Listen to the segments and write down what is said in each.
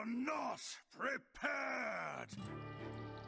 not prepared!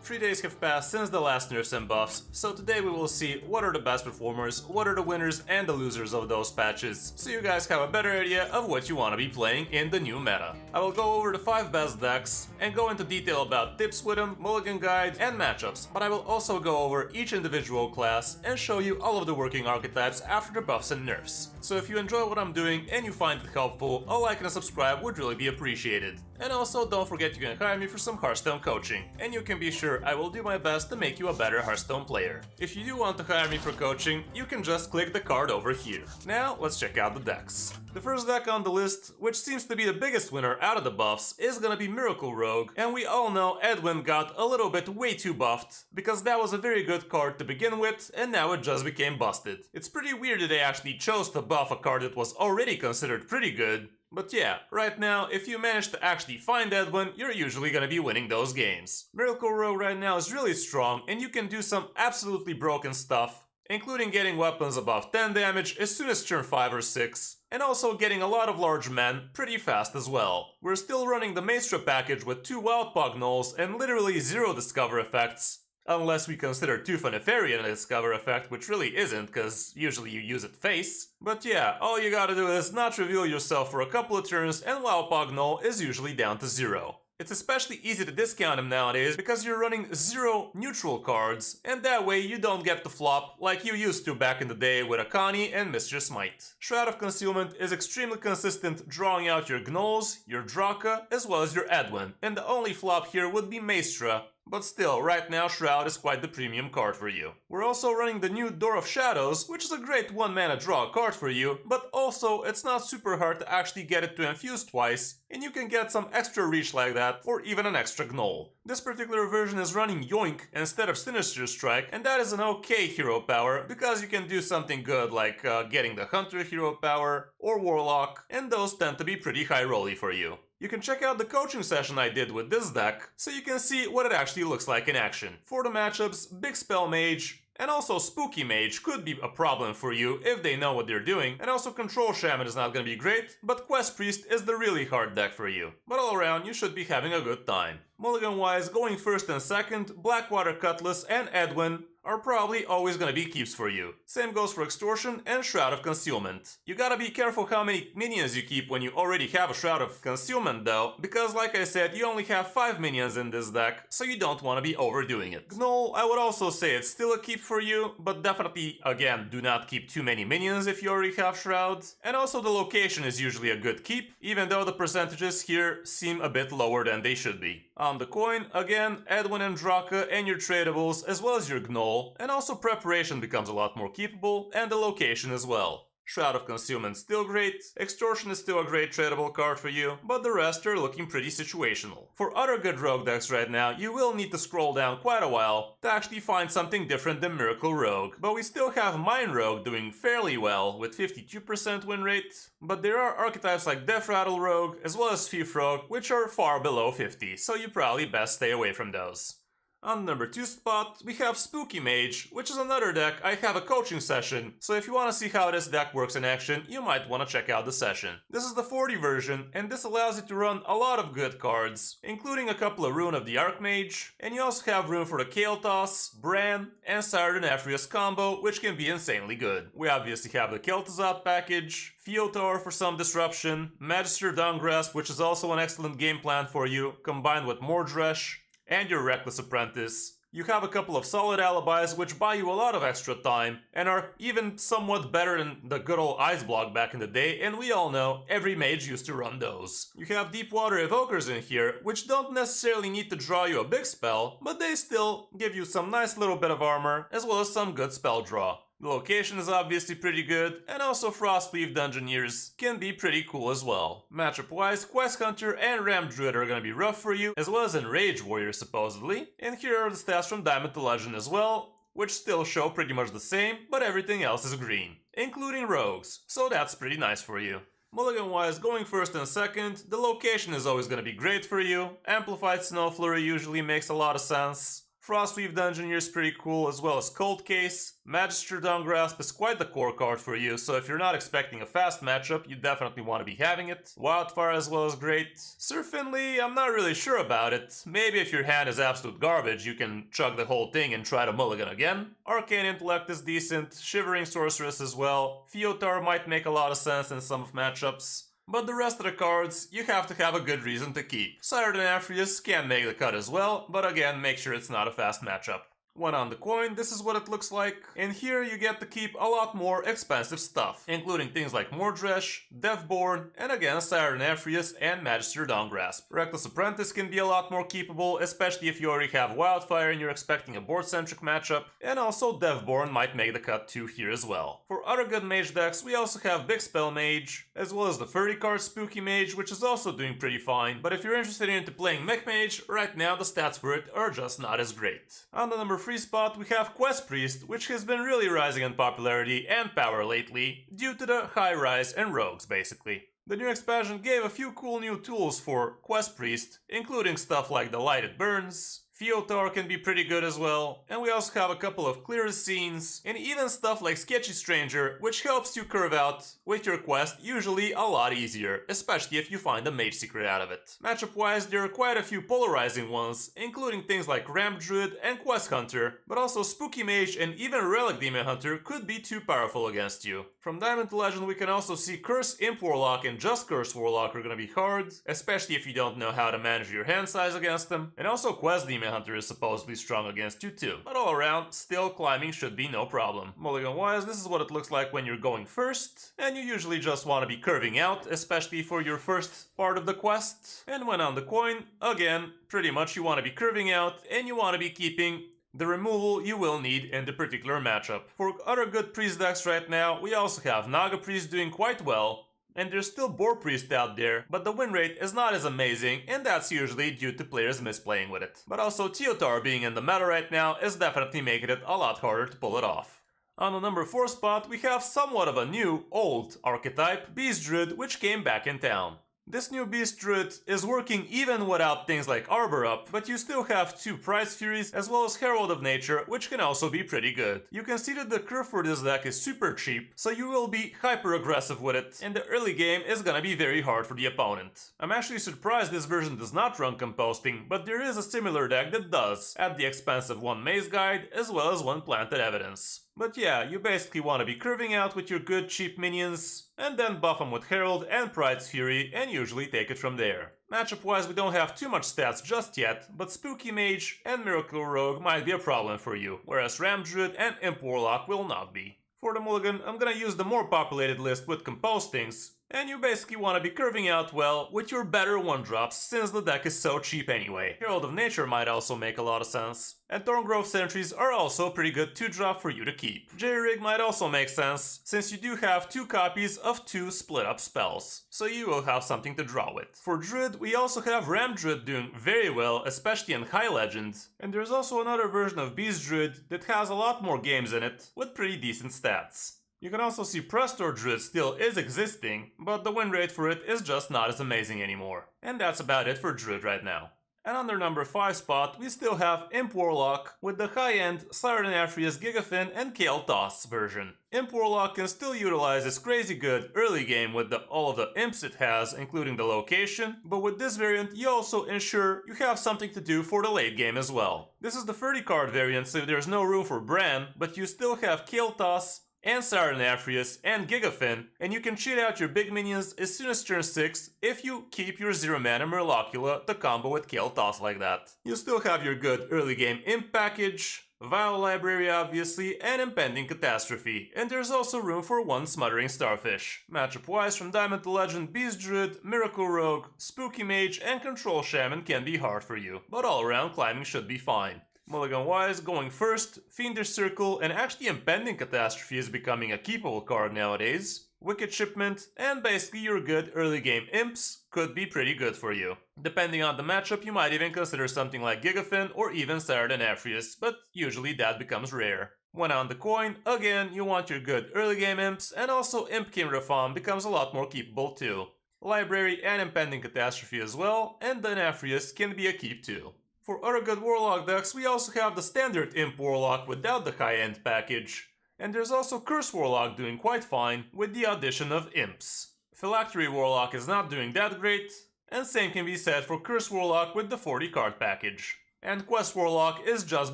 3 days have passed since the last nerfs and buffs, so today we will see what are the best performers, what are the winners and the losers of those patches, so you guys have a better idea of what you want to be playing in the new meta. I will go over the 5 best decks and go into detail about tips with them, mulligan guide and matchups, but I will also go over each individual class and show you all of the working archetypes after the buffs and nerfs. So if you enjoy what I'm doing and you find it helpful, a like and a subscribe would really be appreciated. And also don't forget you can hire me for some Hearthstone coaching, and you can be sure I will do my best to make you a better Hearthstone player. If you do want to hire me for coaching, you can just click the card over here. Now let's check out the decks. The first deck on the list, which seems to be the biggest winner out of the buffs, is gonna be Miracle Rogue, and we all know Edwin got a little bit way too buffed, because that was a very good card to begin with, and now it just became busted. It's pretty weird that they actually chose to buff a card that was already considered pretty good. But yeah, right now, if you manage to actually find Edwin, you're usually gonna be winning those games. Miracle Rogue right now is really strong, and you can do some absolutely broken stuff, including getting weapons above 10 damage as soon as turn 5 or 6, and also getting a lot of large men pretty fast as well. We're still running the Maestra package with 2 Wild Pug Gnolls and literally 0 Discover effects. Unless we consider Tooth and Nefarian a Discover effect, which really isn't, cause usually you use it face. But yeah, all you gotta do is not reveal yourself for a couple of turns and Wild Pug Gnoll is usually down to 0. It's especially easy to discount him nowadays because you're running 0 neutral cards, and that way you don't get to flop like you used to back in the day with Akani and Mistress Might. Shroud of Concealment is extremely consistent, drawing out your Gnolls, your Draka, as well as your Edwin, and the only flop here would be Maestra. But still, right now Shroud is quite the premium card for you. We're also running the new Door of Shadows, which is a great 1 mana draw card for you, but also it's not super hard to actually get it to infuse twice, and you can get some extra reach like that, or even an extra Gnoll. This particular version is running Yoink instead of Sinister Strike, and that is an okay hero power, because you can do something good like getting the Hunter hero power, or Warlock, and those tend to be pretty high rolly for you. You can check out the coaching session I did with this deck, so you can see what it actually looks like in action. For the matchups, Big Spell Mage, and also Spooky Mage could be a problem for you if they know what they're doing, and also Control Shaman is not gonna be great, but Quest Priest is the really hard deck for you. But all around, you should be having a good time. Mulligan-wise, going first and second, Blackwater Cutlass and Edwin are probably always gonna be keeps for you. Same goes for Extortion and Shroud of Concealment. You gotta be careful how many minions you keep when you already have a Shroud of Concealment though, because like I said, you only have 5 minions in this deck, so you don't want to be overdoing it. Gnoll, I would also say it's still a keep for you, but definitely, again, do not keep too many minions if you already have Shroud. And also the location is usually a good keep, even though the percentages here seem a bit lower than they should be. On the coin, again, Edwin and Draka and your tradables, as well as your Gnoll, and also Preparation becomes a lot more keepable, and the location as well. Shroud of Concealment still great, Extortion is still a great tradable card for you, but the rest are looking pretty situational. For other good rogue decks right now, you will need to scroll down quite a while to actually find something different than Miracle Rogue, but we still have Mine Rogue doing fairly well with 52% win rate, but there are archetypes like Death Rattle Rogue as well as Thief Rogue which are far below 50, so you probably best stay away from those. On the number 2 spot, we have Spooky Mage, which is another deck I have a coaching session, so if you want to see how this deck works in action, you might want to check out the session. This is the 40 version, and this allows you to run a lot of good cards, including a couple of Rune of the Archmage, and you also have room for the Kale Toss, Bran, and Sire Denethrius combo, which can be insanely good. We obviously have the Kel'Thuzad package, Feotar for some disruption, Magister Dawngrasp, which is also an excellent game plan for you, combined with Mordresh, and your Reckless Apprentice. You have a couple of solid alibis which buy you a lot of extra time and are even somewhat better than the good old Ice Block back in the day, and we all know every mage used to run those. You have Deepwater Evokers in here, which don't necessarily need to draw you a big spell, but they still give you some nice little bit of armor as well as some good spell draw. The location is obviously pretty good, and also Frostleaf Dungeoneers can be pretty cool as well. Matchup wise, Quest Hunter and Ram Druid are gonna be rough for you, as well as Enrage Warrior supposedly. And here are the stats from Diamond to Legend as well, which still show pretty much the same, but everything else is green, including rogues, so that's pretty nice for you. Mulligan wise, going first and second, the location is always gonna be great for you. Amplified Snow Flurry usually makes a lot of sense. Frostweave Dungeoneer is pretty cool, as well as Cold Case. Magister Dawngrasp is quite the core card for you, so if you're not expecting a fast matchup, you definitely want to be having it. Wildfire as well is great. Sir Finley, I'm not really sure about it. Maybe if your hand is absolute garbage, you can chug the whole thing and try to mulligan again. Arcane Intellect is decent, Shivering Sorceress as well. Fiotar might make a lot of sense in some of matchups. But the rest of the cards, you have to have a good reason to keep. Siren Aphrius can make the cut as well, but again, make sure it's not a fast matchup. When on the coin, this is what it looks like. And here you get to keep a lot more expensive stuff, including things like Mordresh, Deathborn, and again Siren Aphrius and Magister Dawngrasp. Reckless Apprentice can be a lot more keepable, especially if you already have Wildfire and you're expecting a board-centric matchup, and also Deathborn might make the cut too here as well. For other good mage decks, we also have Big Spell Mage, as well as the 30-card Spooky Mage, which is also doing pretty fine, but if you're interested into playing Mech Mage, right now the stats for it are just not as great. On the number 3 spot, we have Quest Priest, which has been really rising in popularity and power lately, due to the high rise and rogues basically. The new expansion gave a few cool new tools for Quest Priest, including stuff like the Lighted Burns. Fiotar can be pretty good as well, and we also have a couple of clear scenes, and even stuff like Sketchy Stranger, which helps you curve out with your quest usually a lot easier, especially if you find a mage secret out of it. Matchup wise, there are quite a few polarizing ones, including things like Ramp Druid and Quest Hunter, but also Spooky Mage and even Relic Demon Hunter could be too powerful against you. From Diamond to Legend, we can also see Curse Imp Warlock and Just Curse Warlock are gonna be hard, especially if you don't know how to manage your hand size against them, and also Quest Demon Hunter is supposedly strong against you too. But all around, still climbing should be no problem. Mulligan wise, this is what it looks like when you're going first, and you usually just want to be curving out, especially for your first part of the quest. And when on the coin, again, pretty much you want to be curving out, and you want to be keeping the removal you will need in the particular matchup. For other good priest decks right now, we also have Naga Priest doing quite well, and there's still Boar Priest out there, but the win rate is not as amazing, and that's usually due to players misplaying with it. But also Teotar being in the meta right now is definitely making it a lot harder to pull it off. On the number 4 spot, we have somewhat of a new, old archetype, Beast Druid, which came back in town. This new Beast Druid is working even without things like Arbor up, but you still have 2 Prize Furies as well as Herald of Nature, which can also be pretty good. You can see that the curve for this deck is super cheap, so you will be hyper aggressive with it, and the early game is gonna be very hard for the opponent. I'm actually surprised this version does not run composting, but there is a similar deck that does, at the expense of 1 Maze Guide as well as 1 Planted Evidence. But yeah, you basically want to be curving out with your good cheap minions, and then buff them with Herald and Pride's Fury, and usually take it from there. Matchup wise, we don't have too much stats just yet, but Spooky Mage and Miracle Rogue might be a problem for you, whereas Ram Druid and Imp Warlock will not be. For the mulligan, I'm gonna use the more populated list with compostings, and you basically want to be curving out well with your better 1-drops since the deck is so cheap anyway. Herald of Nature might also make a lot of sense. And Thorngrove Sentries are also a pretty good 2-drop for you to keep. J-Rig might also make sense since you do have 2 copies of 2 split up spells, so you will have something to draw with. For Druid, we also have Ram Druid doing very well, especially in High Legend, and there's also another version of Beast Druid that has a lot more games in it with pretty decent stats. You can also see Prestor Druid still is existing, but the win rate for it is just not as amazing anymore. And that's about it for Druid right now. And on their number 5 spot, we still have Imp Warlock with the high-end Siren Aphrius Gigafin and Kale Toss version. Imp Warlock can still utilize its crazy good early game with all of the imps it has, including the location, but with this variant you also ensure you have something to do for the late game as well. This is the 30-card variant, so there's no room for Bran, but you still have Kale Toss and Siren Aphrius and Gigafin, and you can cheat out your big minions as soon as turn 6 if you keep your 0-mana Murlocula to combo with Kale Toss like that. You still have your good early game imp package, Vile Library obviously, and Impending Catastrophe, and there's also room for 1 Smothering Starfish. Matchup wise, from Diamond to Legend, Beast Druid, Miracle Rogue, Spooky Mage, and Control Shaman can be hard for you, but all around climbing should be fine. Mulligan wise, going first, Fiendish Circle, and actually Impending Catastrophe is becoming a keepable card nowadays. Wicked Shipment, and basically your good early game imps could be pretty good for you. Depending on the matchup, you might even consider something like Gigafin or even Siren Aphrius, but usually that becomes rare. When on the coin, again, you want your good early game imps, and also Imp King Rafam becomes a lot more keepable too. Library and Impending Catastrophe as well, and then Aphrius can be a keep too. For other good Warlock decks, we also have the standard Imp Warlock without the high-end package. And there's also Curse Warlock doing quite fine with the addition of Imps. Phylactery Warlock is not doing that great, and same can be said for Curse Warlock with the 40 card package. And Quest Warlock is just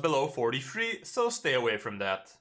below 43, so stay away from that.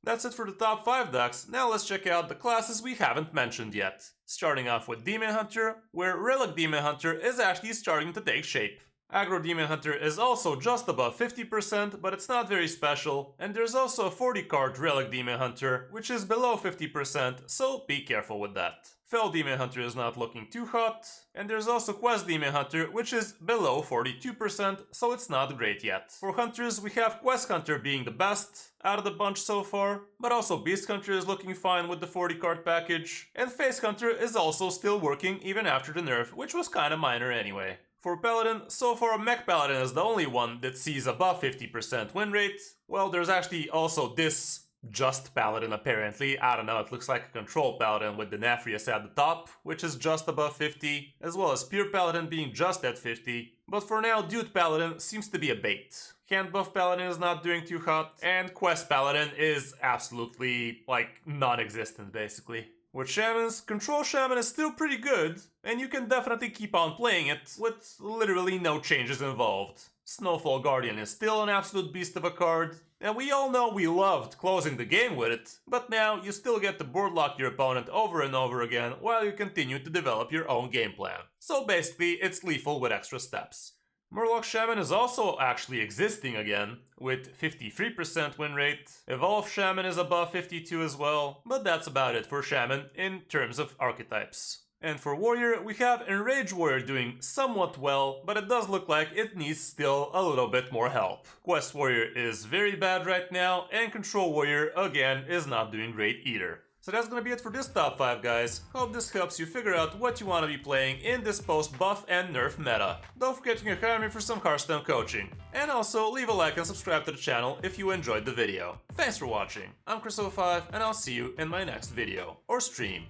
That's it for the top 5 decks. Now let's check out the classes we haven't mentioned yet. Starting off with Demon Hunter, where Relic Demon Hunter is actually starting to take shape. Aggro Demon Hunter is also just above 50%, but it's not very special, and there's also a 40 card Relic Demon Hunter, which is below 50%, so be careful with that. Fel Demon Hunter is not looking too hot, and there's also Quest Demon Hunter, which is below 42%, so it's not great yet. For Hunters, we have Quest Hunter being the best out of the bunch so far, but also Beast Hunter is looking fine with the 40 card package, and Face Hunter is also still working even after the nerf, which was kinda minor anyway. For Paladin, so far Mech Paladin is the only one that sees above 50% win rate. Well, there's actually also this Just Paladin apparently. I don't know, it looks like a Control Paladin with the Nefrius at the top, which is just above 50, as well as Pure Paladin being just at 50. But for now, Dude Paladin seems to be a bait. Hand Buff Paladin is not doing too hot, and Quest Paladin is absolutely, like, non-existent basically. With Shamans, Control Shaman is still pretty good, and you can definitely keep on playing it with literally no changes involved. Snowfall Guardian is still an absolute beast of a card, and we all know we loved closing the game with it, but now you still get to board lock your opponent over and over again while you continue to develop your own game plan. So basically, it's lethal with extra steps. Murloc Shaman is also actually existing again, with 53% win rate. Evolve Shaman is above 52 as well, but that's about it for Shaman in terms of archetypes. And for Warrior, we have Enrage Warrior doing somewhat well, but it does look like it needs still a little bit more help. Quest Warrior is very bad right now, and Control Warrior, again, is not doing great either. So that's gonna be it for this top 5, guys. Hope this helps you figure out what you want to be playing in this post-buff and nerf meta. Don't forget you can hire me for some Hearthstone coaching. And also, leave a like and subscribe to the channel if you enjoyed the video. Thanks for watching. I'm Kris05, and I'll see you in my next video or stream.